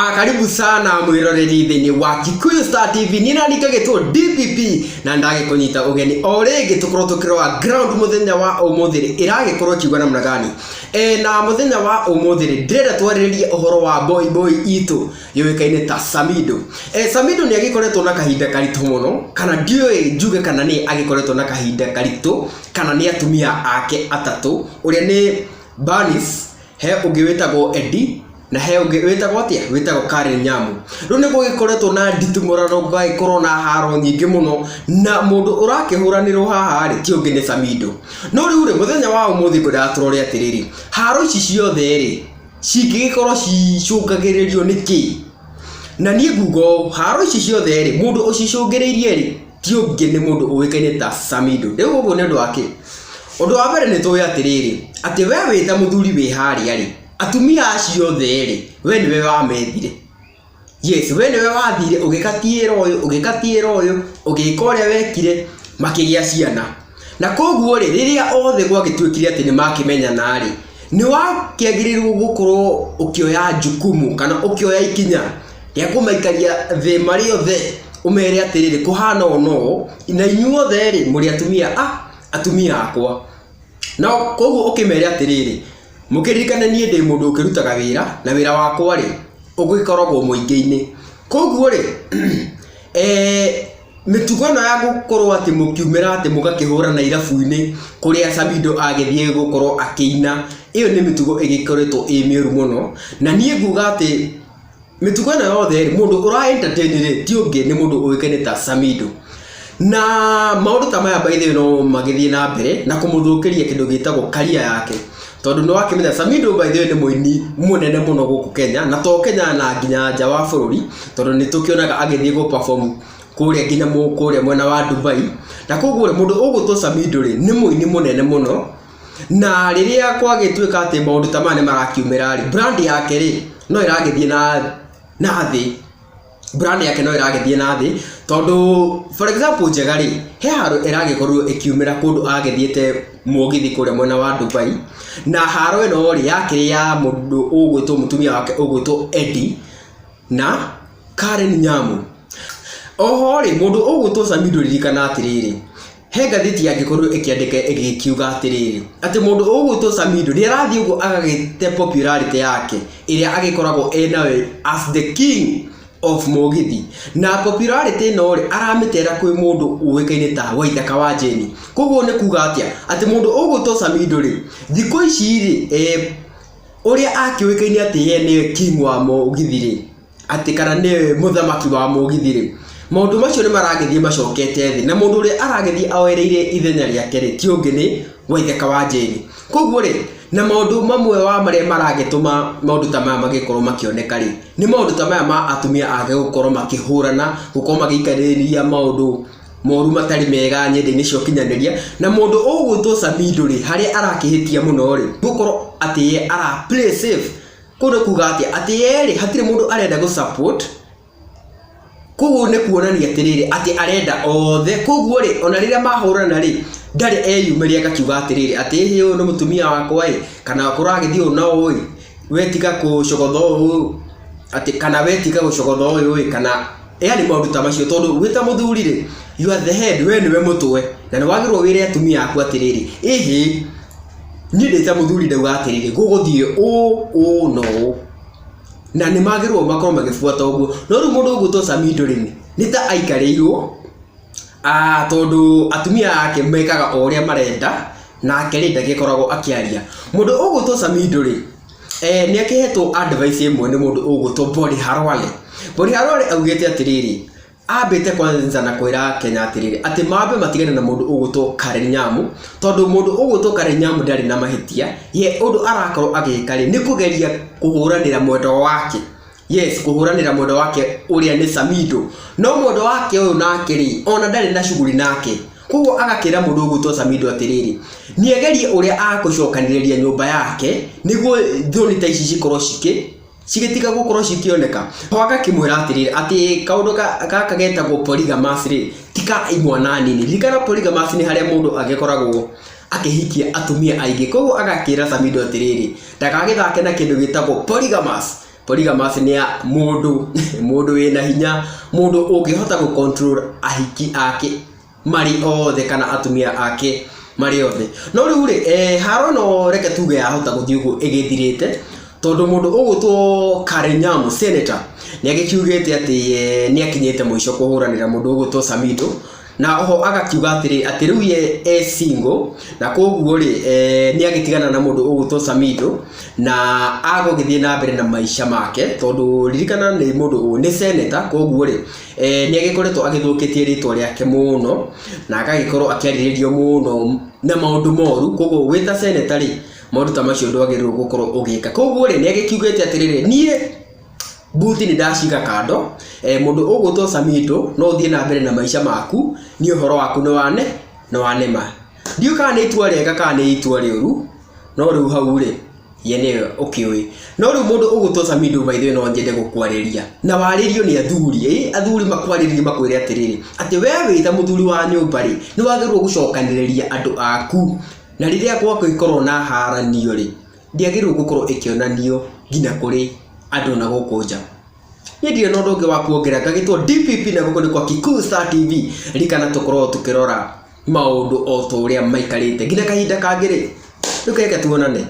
Karibu sana mwiroreri thini wa Kikuyu Star TV. Nina nikagetwo DPP na ndage kunyita ugeni o rĩngĩ tukorwo tukirwa ground muthenya wa umuthiri iragikorwo kiuga na muna gani. Na muthenya wa umuthiri ndĩrenda twarĩrĩrie ũhoro wa boy itu yũĩkaine ta Samido. Samido ni agikoretwo na kahinda karitũ muno, kana ndiũĩ njuge kana ni agikoretwo na kahinda karitũ kana ni atumia ake atatu, uria ni Banis, he ũngĩ wĩtagwo Eddie na he ũngĩ wĩtagwo atia wĩtagwo Karen Nyamu. Rĩu nĩ gũgĩkoretwo na nditumũrano gũgĩkorwo na haro nyingĩ mũno, na mũndũ ũrakĩhũranĩrwo haha rĩ ti ũngĩ nĩ Samido. No rĩu rĩ muthenya wa ũmũthĩ ngũdatũrore atĩrĩrĩ, haro ici ciothe rĩ cingĩgĩkorwo cicũngagĩrĩrio nĩkĩ? Na niĩ ngugo haro ici ciothe rĩ mũndũ ũcicũngĩrĩirie rĩ ti ũngĩ nĩ mũndũ ũĩkaine ta Samido. Rĩu ũguo nĩ ũndũ wake. Ũndũ wa mbere nĩ tũĩ atĩrĩrĩ atĩ we wĩ ta mũthuri wĩ harĩa rĩ atumia acio othe rĩ we niwe wamethire. Yes, we niwe wathire ũgĩkatiĩra ũyũ ũgĩka ũrĩa wekire makĩgĩa ciana. Na koguo rĩ rĩrĩa othe gwagĩtuĩkire atĩ nĩ makĩmenyana rĩ nĩ wakĩagĩrĩirwo gũkorwo ũkĩoya jukumu kana ũkĩoya ikinya rĩa kũmaikaria thĩ marĩ othe ũmere atĩrĩrĩ kũhana ũno na inyuothe rĩ mũrĩ atumia akwa. Na koguo ũkĩmere atĩrĩrĩ mũkĩririkane niĩ ndĩ mũndũ ũkĩrutaga wĩra na wĩra wakwa rĩ ũgĩkoragwo mũingĩ-inĩ. Koguo rĩ mĩtugo ĩno ya gũkorwo atĩ mũkiumĩra atĩ mũgakĩhũrana irabu-inĩ kũrĩa Samido agĩthiĩ gũkorwo akĩina, ĩyo nĩ mĩtugo ĩgĩkoretwo ĩ mĩũru mũno. Na niĩ nguga atĩ mĩtugo ĩno yothe rĩ mũndũ ũra entertain rĩ ti ũngĩ nĩ mũndũ ũĩkaine ta Samido. Na maũndũ ta maya by the way no magĩthiĩ na mbere na kũmũthũkĩria kĩndũ gĩtagwo career yake, tondũ no wakĩmenya Samido by the way nĩ mũini mũnene mũno gũkũ Kenya, na to Kenya na nginya nja wa bũrũri, tondũ nĩ tũkĩonaga agĩthiĩ gũ perform kũrĩa nginya kũrĩa mwena wa Dubai. Na koguo rĩ mũndũ ũgũtwo Samido rĩ nĩ mũini mũnene mũno, na rĩrĩa kwagĩtuĩka atĩ maũndũ ta maya nĩ marakiumĩra rĩ brand yake rĩ no ĩragĩthiĩ na thĩ. Brand yake no ĩragĩthiĩ na thĩ tondũ for example Njega rĩ he haro ĩragĩkorwo ĩkiumĩra kũndũ agĩthiĩte mũgithi kũrĩa mwena wa Dubai, na haro ĩno rĩ yakĩrĩ ya mũndũ ũgwĩtwo mũtumia wake ũgwĩtwo Eddie na Karen Nyamu. Oho rĩ mũndũ ũgwĩtwo Samido ririkana atĩrĩrĩ he ngathĩti yangĩkorwo ĩkĩandĩka ĩgĩkiuga atĩrĩrĩ atĩ mũndũ ũgwĩtwo Samido nĩ arathiĩ ũguo agagĩte popularity yake ĩrĩa agĩkoragwo enayo as the king of Mogithi, na popularity no rĩ aramĩtera kwĩ mũndũ ũĩkaine ta Waithaka wa Jeni. Koguo nĩ kuga atĩ mũndũ ũgwĩtwo Samido rĩ thikũ ici rĩ ũrĩa akĩũĩkaine atĩ ye nĩ king wa Mogithi rĩ atĩ kana nĩ mũthamaki wa Mogithi rĩ maũndũ macio nĩ maragĩthiĩ macokete thĩ, na mũndũ ũrĩa aragĩthiĩ awereire ithenya rĩake rĩ ti ũngĩ nĩ Waithaka wa Jeni. Koguo rĩ na maũndũ mamwe wa marĩa maragĩtũma maũndũ ta maya magĩkorwo makĩoneka rĩ nĩ maũndũ ta maya ma atumia ake gũkorwo makĩhũrana, gũkorwo magĩikarĩrĩria maũndũ moru matarĩ mega nyenda-inĩ cia ũkinyanĩria. Na mũndũ ũgwĩtwo Samido rĩ harĩa arakĩhĩtia mũno rĩ gũkorwo atĩ ye ara play safe. Kũndũ kuga atĩ ye rĩ hatirĩ mũndũ arenda gũ support. Koguo nĩ kuonania atĩrĩrĩ atĩ arenda othe. Koguo rĩ ona rĩrĩa mahũrana rĩ ndarĩ eyumĩria akakiuga atĩrĩrĩ atĩ ũyũ nĩ mũtumia wakwa ĩ kana kũragĩthiĩ ũũ na ũũ wetiga gũcogotha ũũ atĩ kana wetiga gũcogotha ũyũ ĩ kana yani maũndũ ta macio, tondũ wĩ ta mũthuri rĩ you are the head, we nĩwe mũtwe na nĩ wagĩrĩirwo wĩre atumia aku atĩrĩrĩ ĩhĩ niĩ ndĩ ta mũthuri ndauga atĩrĩrĩ gũgũthiĩ ũũ no ũũ, na nĩ magĩrĩirwo makorwo magĩbuata ũguo. No rĩu mũndũ ũgwĩtwo Samido rĩ nĩ ta aikarĩirwo tondũ atumia ake mekaga o ũrĩa marenda nake rĩ ndagĩkoragwo akĩaria. Mũndũ ũgwĩtwo Samido rĩ nĩ akĩhetwo advice ĩmwe nĩ mũndũ ũgwĩtwo Boni Halwale. Boni Halwale augĩte atĩrĩrĩ ambĩte kwanza na kwĩra Kenya atĩrĩrĩ atĩ mambe matigane na mũndũ ũgwĩtwo Karen Nyamu, tondũ mũndũ ũgwĩtwo Karen Nyamu ndarĩ na mahĩtia. Ye ũndũ arakorwo agĩka rĩ nĩ kũgeria kũhũranĩra mwendo wake. Yes, kũhũranĩra mwendo wake ũrĩa nĩ Samido, no mwendo wake ũyũ nake rĩ ona ndarĩ na shughuli nake. Koguo agakĩra mũndũ ũgwĩtwo Samido atĩrĩrĩ nĩegerie ũrĩa agũcokanĩrĩria nyũmba yake nĩguo thoni ta ici cikorwo cigĩtiga gũkorwo cikĩoneka. Ho agakĩmwĩra atĩrĩrĩ atĩ kaũndũ gaka getagwo polygamous rĩ ti ka imwana nini. Ririkana polygamous nĩ harĩa mũndũ agĩkoragwo akĩhikia atumia aingĩ. Koguo agakĩra Samido atĩrĩrĩ ndagagĩthake na kĩndũ gĩtagwo polygamous Polygamous ni ya mundu wina hinya, mundu ungihota gu control ahiki ake mari othe kana atumia ake mari othe. No riu ri haro no reke tuge yahota guthii uguo igithirite tondu mundu ugutwo Karenyamu senator ni agikiugite ati ni akinyite muico kuhuranira mundu ugutwo Samido, na oho agakiuga ati riu ye single na koguo ri ni agitigana na mundu ugutwo Samido na agogithie na mbere na maisha make tondu ririkana ni mundu ni senator, koguo ri ni agikoretwo agithukitie ritwa riake muno na agagikorwo akiariririo muno na maundu moru. Koguo wita senator ri maundu ta macio ndwagirwo gukorwo ugika. Koguo ri ni agikiugite atiriri nie buti ni ndaciga kando, mundu ugutwo Samido no uthie na mbere na maisha maku, ni uhoro waku no wanema. Ndiu kana ni itua riega kana ni itua riuru, no riu hau ri yene ukiwi. No riu mundu ugutwo Samido by the way no njende gukwariria na waririo ni athuri makwaririe makwire atiriri ati wewe wita muthuri wa nyumba ri ni wagirwo gucokaniriria andu aku, na riria gwako ikorwo na haranio ri ndiagirwo gukorwo ikionanio nginya kuri andu na gukunja. Nindire no ndonge wa kuongera gagitwo DPP na guko ni kwa Kikuyu Star TV, rikana tukorwo tukirora maundu o to uria maikarite nginya kahinda kangire. Rukeke tuonane.